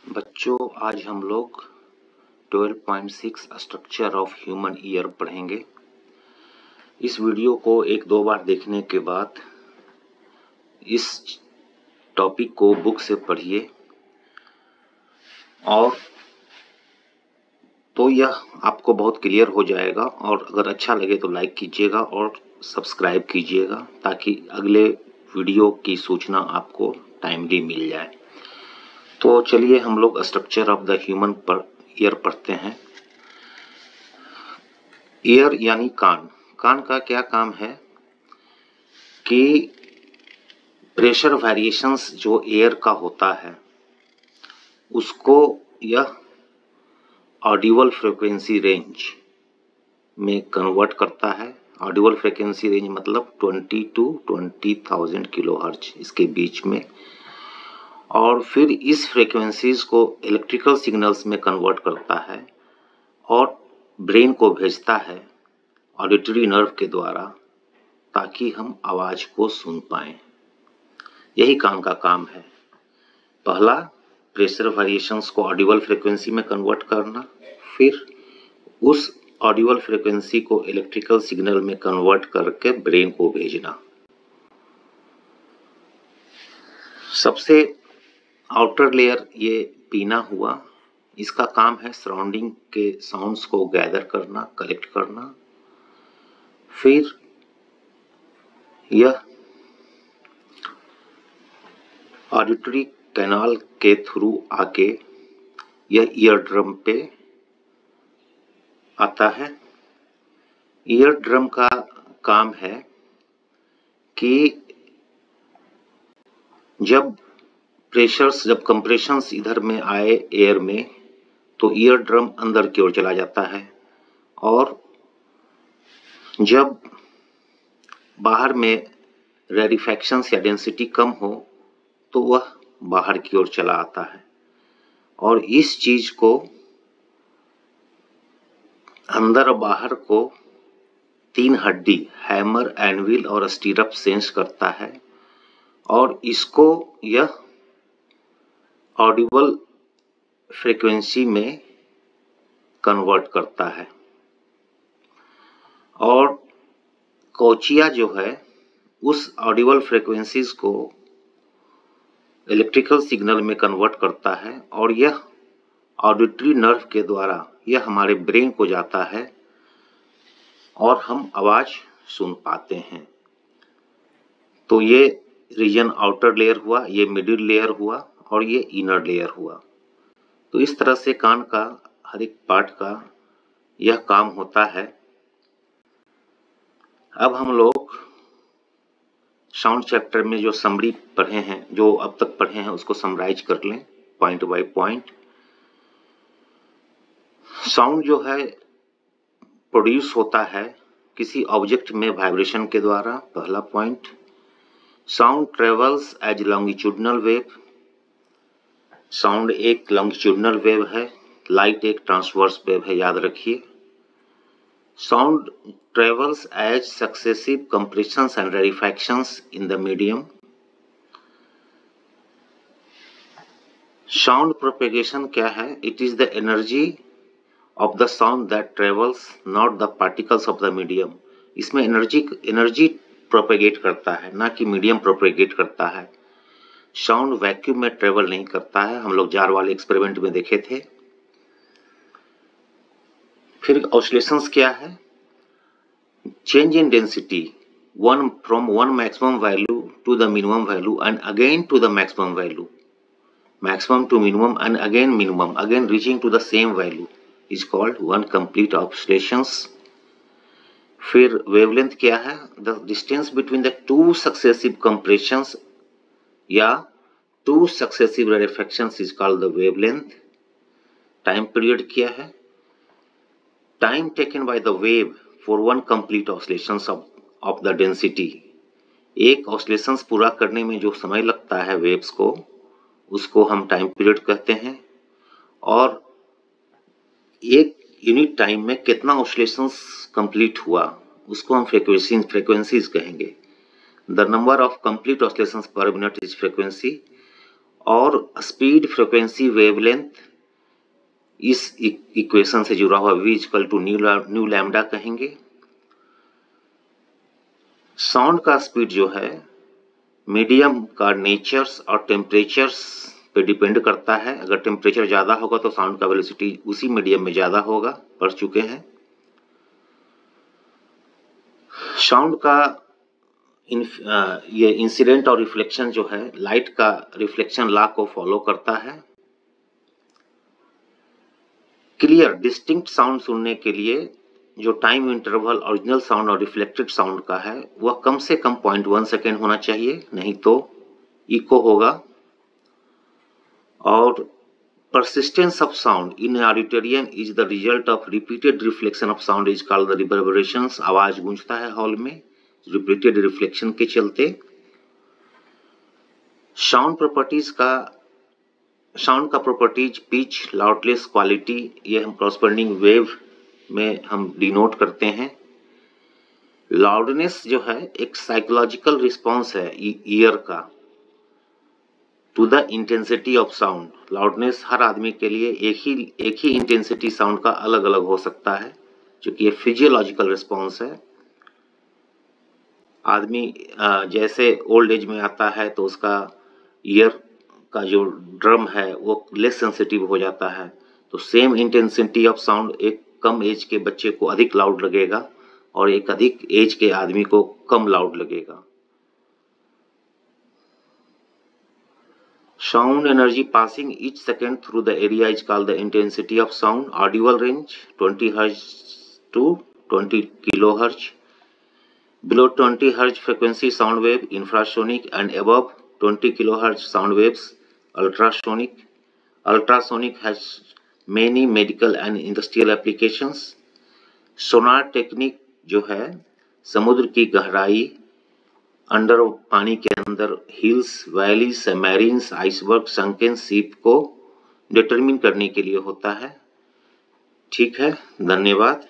बच्चों, आज हम लोग 12.6 स्ट्रक्चर ऑफ ह्यूमन ईयर पढ़ेंगे। इस वीडियो को एक दो बार देखने के बाद इस टॉपिक को बुक से पढ़िए और तो यह आपको बहुत क्लियर हो जाएगा। और अगर अच्छा लगे तो लाइक कीजिएगा और सब्सक्राइब कीजिएगा ताकि अगले वीडियो की सूचना आपको टाइमली मिल जाए। तो चलिए हम लोग structure of the human ear पढ़ते हैं। ईयर यानी कान। कान का क्या काम है कि प्रेशर वेरिएशंस जो एयर का होता है उसको यह ऑडिबल फ्रीक्वेंसी रेंज में कन्वर्ट करता है। ऑडिबल फ्रीक्वेंसी रेंज मतलब 20 to 20,000 किलोहर्ट्ज इसके बीच में, और फिर इस फ्रीक्वेंसीज को इलेक्ट्रिकल सिग्नल्स में कन्वर्ट करता है और ब्रेन को भेजता है ऑडिटरी नर्व के द्वारा ताकि हम आवाज को सुन पाएं। यही कान का काम है। पहला, प्रेशर वेरिएशंस को ऑडिबल फ्रीक्वेंसी में कन्वर्ट करना, फिर उस ऑडिबल फ्रीक्वेंसी को इलेक्ट्रिकल सिग्नल में कन्वर्ट करके ब्रेन को भेजना। सबसे आउटर लेयर ये पीना हुआ, इसका काम है सराउंडिंग के साउंड्स को गैदर करना, कलेक्ट करना। फिर यह ऑडिटरी कैनाल के थ्रू आके यह ईयर ड्रम पे आता है। ईयर ड्रम का काम है कि जब कंप्रेशंस इधर में आए एयर में तो ईयर ड्रम अंदर की ओर चला जाता है, और जब बाहर में रेरिफैक्शंस या डेंसिटी कम हो तो वह बाहर की ओर चला आता है। और इस चीज को अंदर और बाहर को तीन हड्डी हैमर, एनविल और स्टीरअप सेंस करता है और इसको यह ऑडिबल फ्रीक्वेंसी में कन्वर्ट करता है। और कोचिया जो है उस ऑडिबल फ्रीक्वेंसीज को इलेक्ट्रिकल सिग्नल में कन्वर्ट करता है और यह ऑडिटरी नर्व के द्वारा यह हमारे ब्रेन को जाता है और हम आवाज सुन पाते हैं। तो ये रीजन आउटर लेयर हुआ, ये मिडिल लेयर हुआ और ये इनर लेयर हुआ। तो इस तरह से कान का हर एक पार्ट का यह काम होता है। अब हम लोग साउंड चैप्टर में जो समरी पढ़े हैं, जो अब तक पढ़े हैं, उसको समराइज कर लें पॉइंट बाय पॉइंट। साउंड जो है प्रोड्यूस होता है किसी ऑब्जेक्ट में वाइब्रेशन के द्वारा। पहला point, sound travels as longitudinal wave. Sound एक लॉन्गिट्यूडनल वेव है, लाइट एक ट्रांसवर्स वेव है, याद रखिए। Sound travels as successive compressions and rarefactions in the medium. Sound propagation क्या है? It is the energy of the sound that travels, not the particles of the medium। इसमें energy propagate करता है, ना कि मीडियम प्रोपेगेट करता है। Sound vacuum में ट्रेवल नहीं करता है, हम लोग जार वाले एक्सपेरिमेंट में देखे थे। फिर ऑसिलेशंस क्या है? Change in density from one maximum value to the minimum value and again to the maximum value, maximum to minimum and again minimum, again reaching to the same value is called one complete oscillations। फिर wavelength क्या है? The distance between the two successive compressions या two successive rarefactions is called the wavelength। Time period क्या है? Time taken by the wave for one complete oscillations of the density। एक oscillations पूरा करने में जो समय लगता है वेव्स को, उसको हम टाइम पीरियड कहते हैं। और एक यूनिट टाइम में कितना ऑसिलेशंस कंप्लीट हुआ उसको हम फ्रीक्वेंसीज कहेंगे। The number of complete oscillations per minute is frequency. और स्पीड, फ्रीक्वेंसी, वेवलेंथ इस इक्वेशन से जुड़ा हुआ v equal to nu lambda कहेंगे। साउंड का स्पीड जो है मीडियम का नेचर्स और टेम्परेचर्स पे डिपेंड करता है। अगर टेम्परेचर ज़्यादा होगा तो साउंड का वेलोसिटी उसी मीडियम में ज़्यादा होगा, पढ़ चुके हैं। साउंड का ये इंसिडेंट और रिफ्लेक्शन जो है लाइट का रिफ्लेक्शन लॉ को फॉलो करता है। क्लियर डिस्टिंक्ट साउंड सुनने के लिए जो टाइम इंटरवल ओरिजिनल साउंड और रिफ्लेक्टेड साउंड का है वह कम से कम 0.1 सेकेंड होना चाहिए, नहीं तो इको होगा। और persistence of sound in auditorium is the result of repeated reflection of sound is called the reverberations। आवाज गूंजता है हॉल में रिपीटेड रिफ्लेक्शन के चलते। साउंड का प्रॉपर्टीज पिच, लाउडनेस, क्वालिटी, ये हम कॉरस्पॉन्डिंग वेव में हम डिनोट करते हैं। लाउडनेस जो है एक साइकोलॉजिकल रिस्पॉन्स है ईयर का to the intensity of sound. Loudness हर आदमी के लिए एक ही इंटेंसिटी साउंड का अलग अलग हो सकता है, क्योंकि ये फिजियोलॉजिकल रिस्पॉन्स है। आदमी जैसे ओल्ड एज में आता है तो उसका ईयर का जो ड्रम है वो लेस सेंसिटिव हो जाता है, तो सेम इंटेंसिटी ऑफ साउंड एक कम एज के बच्चे को अधिक लाउड लगेगा और एक अधिक एज के आदमी को कम लाउड लगेगा। Sound energy passing each second through the area is called the intensity of sound। Audible range 20 Hz to 20 kHz। Below 20 Hz frequency sound wave infrasonic, and above 20 kHz sound waves ultrasonic। Ultrasonic has many medical and industrial applications। Sonar technique जो है समुद्र की गहराई, under पानी के अंदर hills, valleys, submarines, iceberg, sunken ship को determine करने के लिए होता है। ठीक है, धन्यवाद।